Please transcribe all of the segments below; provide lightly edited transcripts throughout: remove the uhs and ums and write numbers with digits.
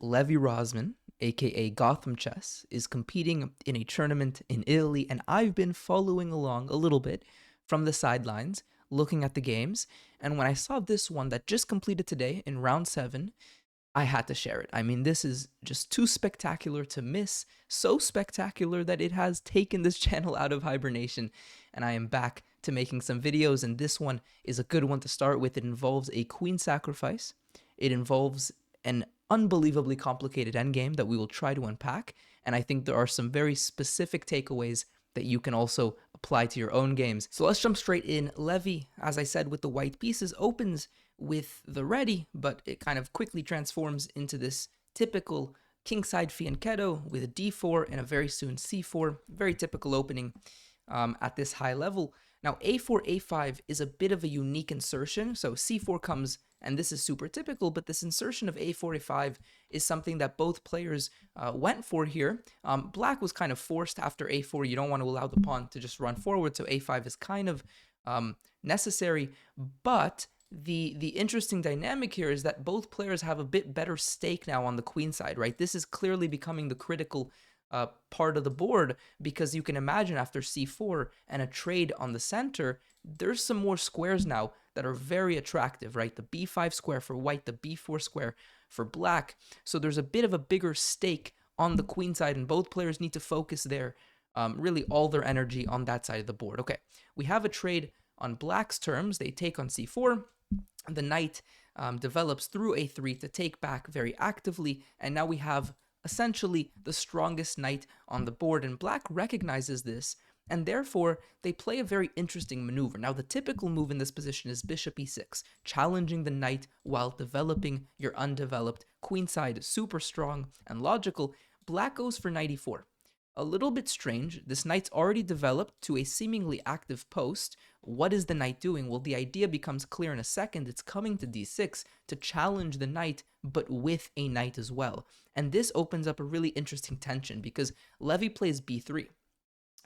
Levy Rozman, aka Gotham Chess, is competing in a tournament in Italy, and I've been following along a little bit from the sidelines, looking at the games. And when I saw this one that just completed today in round 7, I had to share it. I mean, this is just too spectacular to miss, so spectacular that it has taken this channel out of hibernation, and I am back to making some videos, and this one is a good one to start with. It involves a queen sacrifice. It involves an unbelievably complicated endgame that we will try to unpack, and I think there are some very specific takeaways that you can also apply to your own games. So let's jump straight in. Levy, as I said, with the white pieces, opens with the ready, but it kind of quickly transforms into this typical kingside fianchetto with a d4 and a very soon c4. Very typical opening at this high level. Now, a4, a5 is a bit of a unique insertion. So c4 comes, and this is super typical, but this insertion of a4, a5 is something that both players went for here. Black was kind of forced after a4. You don't want to allow the pawn to just run forward, so a5 is kind of necessary, but the interesting dynamic here is that both players have a bit better stake now on the queen side, right? This is clearly becoming the critical part of the board, because you can imagine after c4 and a trade on the center, there's some more squares now that are very attractive, right? The b5 square for white, the b4 square for black. So there's a bit of a bigger stake on the queen side, and both players need to focus their really all their energy on that side of the board. Okay, we have a trade on black's terms. They take on c4. The knight develops through a3 to take back very actively, and now we have essentially the strongest knight on the board, and black recognizes this, and therefore they play a very interesting maneuver. Now, the typical move in this position is bishop e6, challenging the knight while developing your undeveloped queenside. Super strong and logical. Black goes for knight e4. A little bit strange. This knight's already developed to a seemingly active post. What is the knight doing? Well, the idea becomes clear in a second. It's coming to d6 to challenge the knight, but with a knight as well. And this opens up a really interesting tension, because Levy plays b3.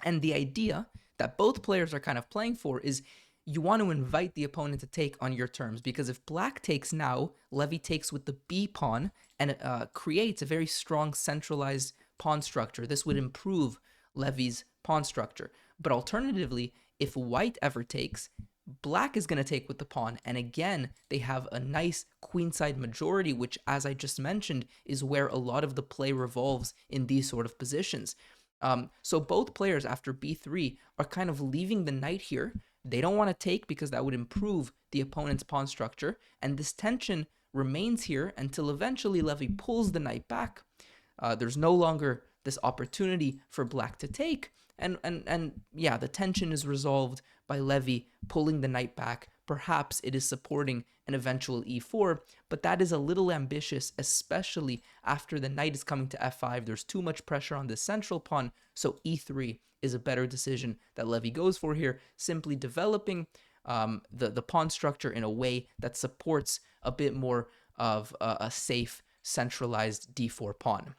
And the idea that both players are kind of playing for is you want to invite the opponent to take on your terms, because if black takes now, Levy takes with the b pawn, and it creates a very strong centralized pawn structure. This would improve Levy's pawn structure. But alternatively, if white ever takes, black is going to take with the pawn, and again, they have a nice queenside majority, which, as I just mentioned, is where a lot of the play revolves in these sort of positions. So both players after b3 are kind of leaving the knight here. They don't want to take because that would improve the opponent's pawn structure, and this tension remains here until eventually Levy pulls the knight back. There's no longer this opportunity for black to take, and yeah, the tension is resolved by Levy pulling the knight back. Perhaps it is supporting an eventual e4, but that is a little ambitious, especially after the knight is coming to f5. There's too much pressure on the central pawn, so e3 is a better decision that Levy goes for here, simply developing the pawn structure in a way that supports a bit more of a safe centralized d4 pawn.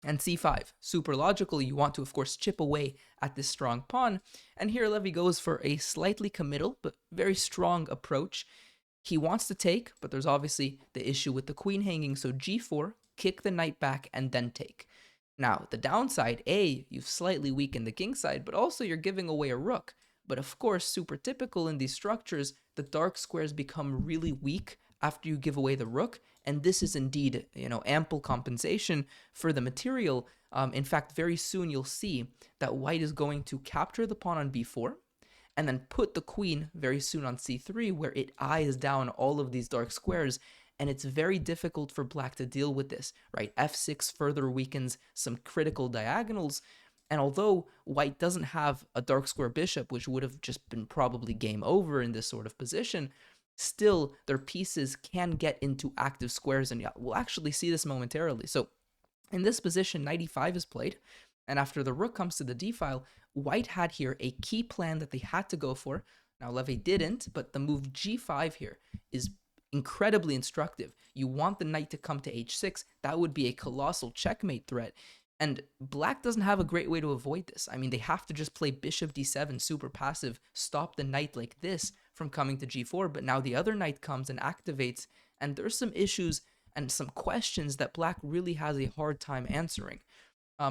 And c5, super logical. You want to, of course, chip away at this strong pawn. And here Levy goes for a slightly committal but very strong approach. He wants to take, but there's obviously the issue with the queen hanging. So g4, kick the knight back, and then take. Now, the downside, you've slightly weakened the king side, but also you're giving away a rook. But of course, super typical in these structures, the dark squares become really weak after you give away the rook, and this is indeed, ample compensation for the material. In fact, very soon you'll see that white is going to capture the pawn on b4, and then put the queen very soon on c3, where it eyes down all of these dark squares, and it's very difficult for black to deal with this, right? f6 further weakens some critical diagonals, and although white doesn't have a dark square bishop, which would have just been probably game over in this sort of position, still their pieces can get into active squares, and yeah, we'll actually see this momentarily. So in this position, knight e5 is played, and after the rook comes to the d-file, white had here a key plan that they had to go for. Now Levy didn't, but the move g5 here is incredibly instructive. You want the knight to come to h6. That would be a colossal checkmate threat. And black doesn't have a great way to avoid this. I mean, they have to just play bishop d7, super passive, stop the knight like this from coming to g4, but now the other knight comes and activates, and there's some issues and some questions that black really has a hard time answering.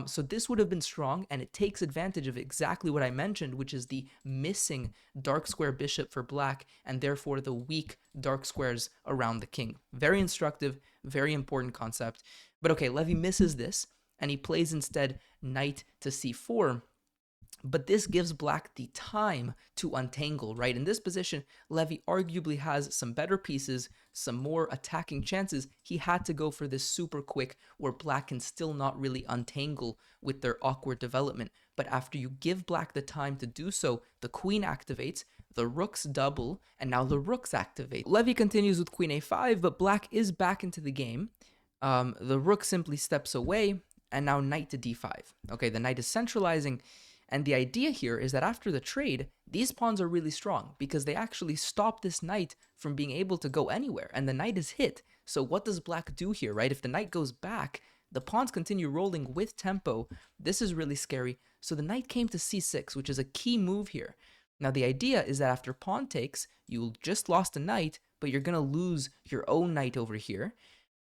So this would have been strong, and it takes advantage of exactly what I mentioned, which is the missing dark square bishop for black, and therefore the weak dark squares around the king. Very instructive, very important concept. But okay, Levy misses this, and he plays instead knight to c4. But this gives black the time to untangle, right? In this position, Levy arguably has some better pieces, some more attacking chances. He had to go for this super quick where black can still not really untangle with their awkward development. But after you give black the time to do so, the queen activates, the rooks double, and now the rooks activate. Levy continues with queen a5, but black is back into the game. The rook simply steps away, and now knight to d5. Okay, the knight is centralizing. And the idea here is that after the trade, these pawns are really strong because they actually stop this knight from being able to go anywhere, and the knight is hit. So what does black do here, right? If the knight goes back, the pawns continue rolling with tempo. This is really scary. So the knight came to c6, which is a key move here. Now the idea is that after pawn takes, you just lost a knight, but you're going to lose your own knight over here.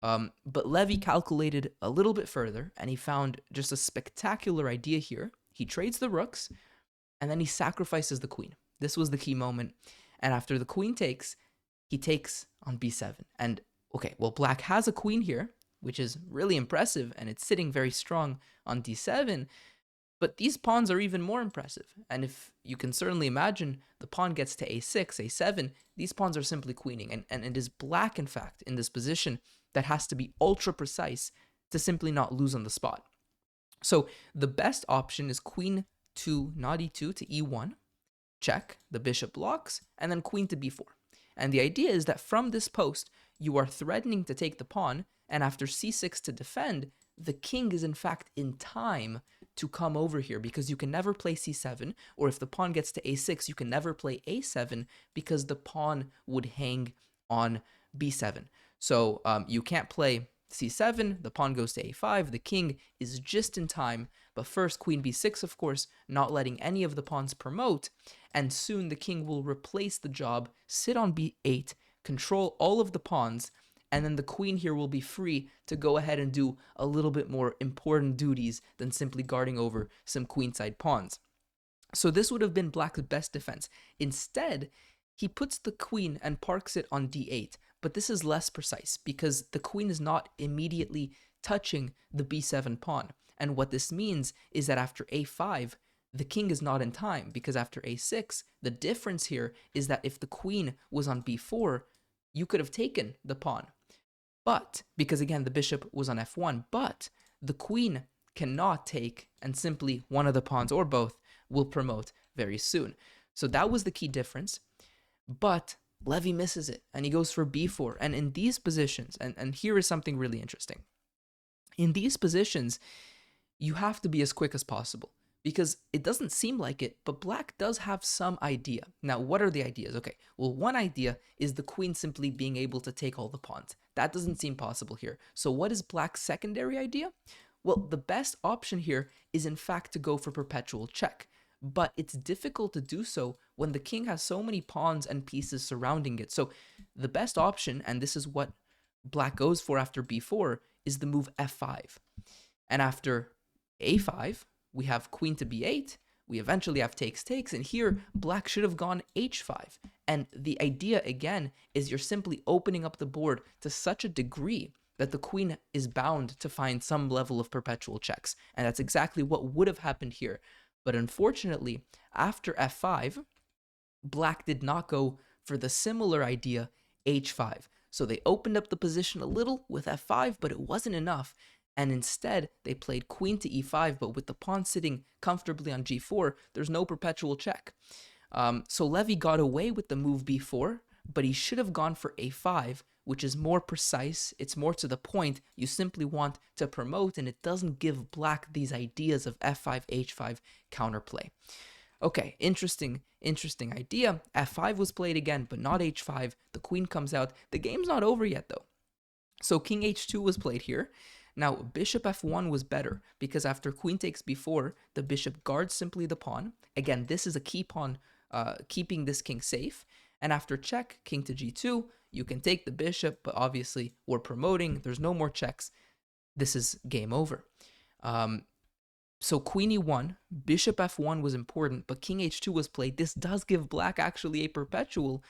But Levy calculated a little bit further, and he found just a spectacular idea here. He trades the rooks, and then he sacrifices the queen. This was the key moment. And after the queen takes, he takes on b7. And, okay, well, black has a queen here, which is really impressive, and it's sitting very strong on d7. But these pawns are even more impressive. And if you can certainly imagine, the pawn gets to a6, a7, these pawns are simply queening. And it is black, in fact, in this position that has to be ultra precise to simply not lose on the spot. So the best option is queen to not e2 to e1, check, the bishop blocks, and then queen to b4. And the idea is that from this post, you are threatening to take the pawn, and after c6 to defend, the king is in fact in time to come over here because you can never play c7, or if the pawn gets to a6, you can never play a7 because the pawn would hang on b7. So you can't play c7, the pawn goes to a5, the king is just in time, but first queen b6, of course, not letting any of the pawns promote, and soon the king will replace the job, sit on b8, control all of the pawns, and then the queen here will be free to go ahead and do a little bit more important duties than simply guarding over some queenside pawns. So this would have been black's best defense. Instead, he puts the queen and parks it on d8, but this is less precise because the queen is not immediately touching the b7 pawn. And what this means is that after a5, the king is not in time because after a6, the difference here is that if the queen was on b4, you could have taken the pawn. But, because again, the bishop was on f1, but the queen cannot take, and simply one of the pawns or both will promote very soon. So that was the key difference. But Levy misses it, and he goes for b4. And in these positions, and here is something really interesting. In these positions, you have to be as quick as possible, because it doesn't seem like it, but black does have some idea. Now, what are the ideas? Okay, well, one idea is the queen simply being able to take all the pawns. That doesn't seem possible here. So what is black's secondary idea? Well, the best option here is in fact to go for perpetual check. But it's difficult to do so when the king has so many pawns and pieces surrounding it. So the best option, and this is what black goes for after b4, is the move f5. And after a5, we have queen to b8, we eventually have takes, and here black should have gone h5. And the idea, again, is you're simply opening up the board to such a degree that the queen is bound to find some level of perpetual checks. And that's exactly what would have happened here. But unfortunately, after f5, black did not go for the similar idea, h5. So they opened up the position a little with f5, but it wasn't enough. And instead, they played queen to e5, but with the pawn sitting comfortably on g4, there's no perpetual check. So Levy got away with the move b4, but he should have gone for a5, which is more precise, it's more to the point, you simply want to promote, and it doesn't give black these ideas of f5, h5 counterplay. Okay, interesting idea. f5 was played again, but not h5. The queen comes out. The game's not over yet, though. So king h2 was played here. Now, bishop f1 was better, because after queen takes b4, the bishop guards simply the pawn. Again, this is a key pawn, keeping this king safe. And after check, king to g2, you can take the bishop, but obviously we're promoting. There's no more checks. This is game over. So queen e1, bishop f1 was important, but king h2 was played. This does give black actually a perpetual,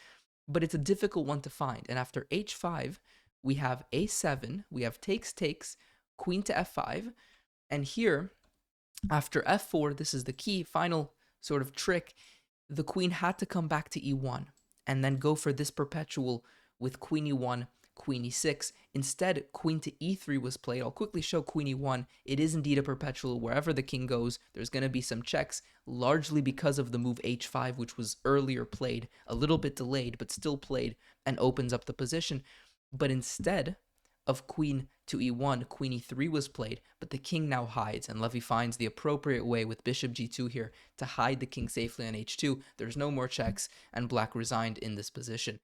but it's a difficult one to find. And after h5, we have a7, we have takes, queen to f5, and here, after f4, this is the key, final sort of trick, the queen had to come back to e1 and then go for this perpetual with queen e1, queen e6. Instead, queen to e3 was played. I'll quickly show queen e1. It is indeed a perpetual. Wherever the king goes, there's going to be some checks, largely because of the move h5, which was earlier played, a little bit delayed, but still played, and opens up the position. But instead of queen to e1, queen e3 was played, but the king now hides, and Levy finds the appropriate way with bishop g2 here to hide the king safely on h2. There's no more checks, and black resigned in this position.